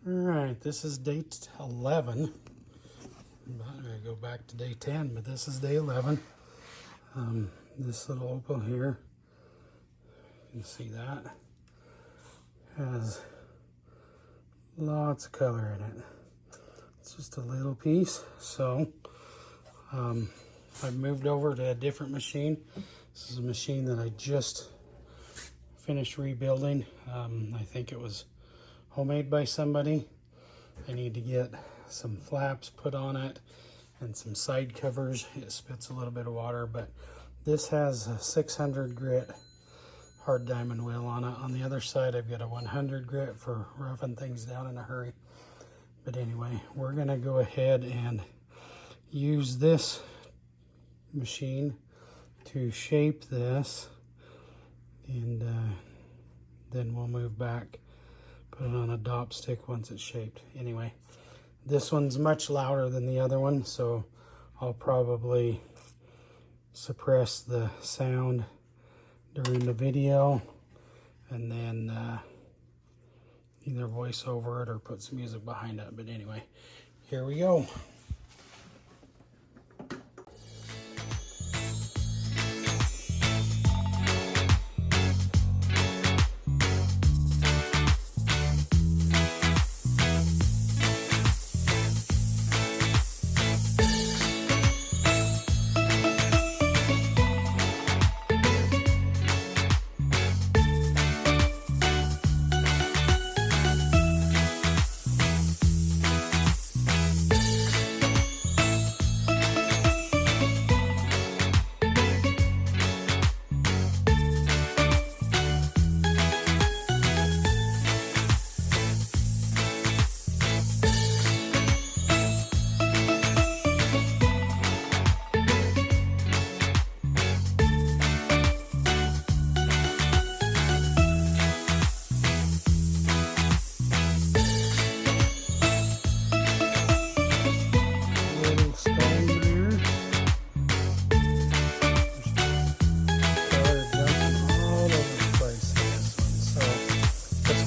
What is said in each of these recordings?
Alright, this is day 11. I'm going to go back to day 10, but this is day 11. This little opal here, you can see that, has lots of color in it. It's just a little piece, so I've moved over to a different machine. This is a machine that I just finished rebuilding. I think it was homemade by somebody. I need to get some flaps put on it and some side covers. It spits a little bit of water, but this has a 600 grit hard diamond wheel on it. On the other side, I've got a 100 grit for roughing things down in a hurry. But anyway, we're gonna go ahead and use this machine to shape this, and then we'll move back, put it on a dop stick once it's shaped. Anyway, this one's much louder than the other one, so I'll probably suppress the sound during the video and then either voice over it or put some music behind it. But anyway, here we go.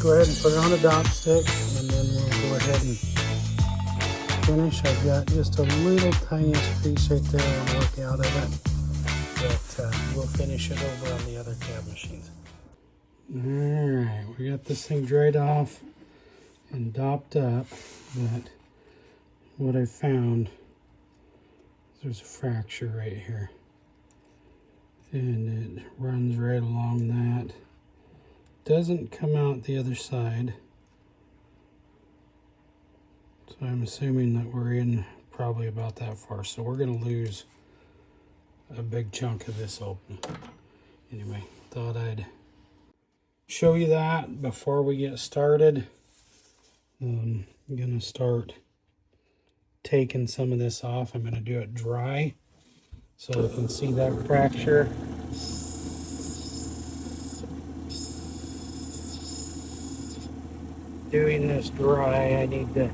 Go ahead and put it on a dop stick, and then we'll go ahead and finish. I've got just a little tiniest piece right there I want to work out of it, but we'll finish it over on the other cab machines. Alright, we got this thing dried off and dopped up, but what I found is there's a fracture right here, and it runs right along that. Doesn't come out the other side, so I'm assuming that we're in probably about that far, so we're going to lose a big chunk of this open. Anyway, thought I'd show you that before we get started. I'm going to start taking some of this off. I'm going to do it dry so you can see that fracture. Doing this dry, I need to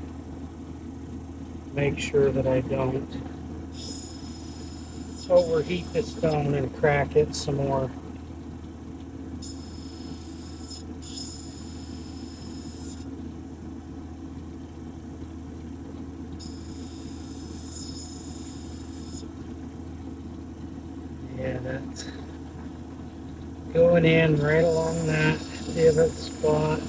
make sure that I don't overheat the stone and crack it some more. Yeah, that's going in right along that divot spot.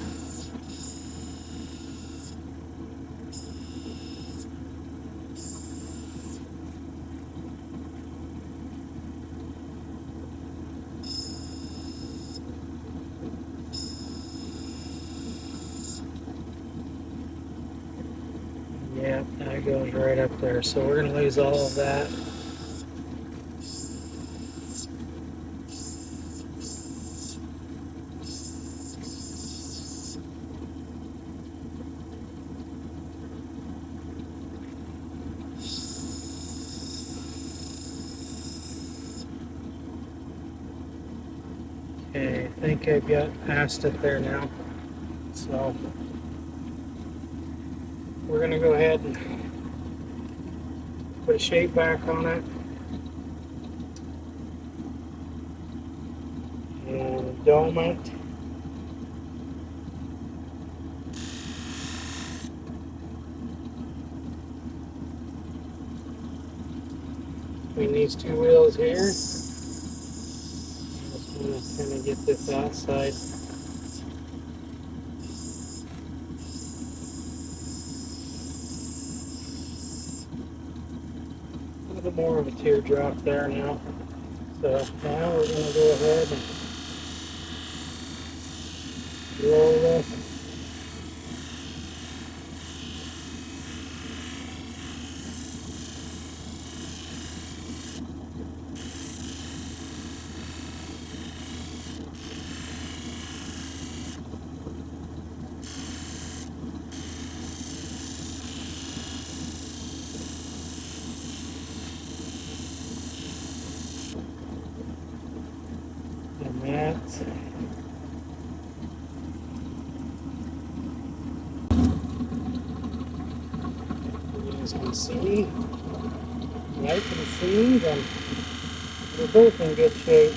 Yep, that goes right up there. So we're going to lose all of that. Okay, I think I've got past it there now. So we're going to go ahead and put a shape back on it. And dome it. between these two wheels here. Just want to kind of get this outside. A little more of a teardrop there now. So now we're going to go ahead and roll this. And that's you guys can see, right from the seams, and we're both in good shape.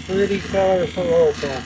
Pretty colorful opal.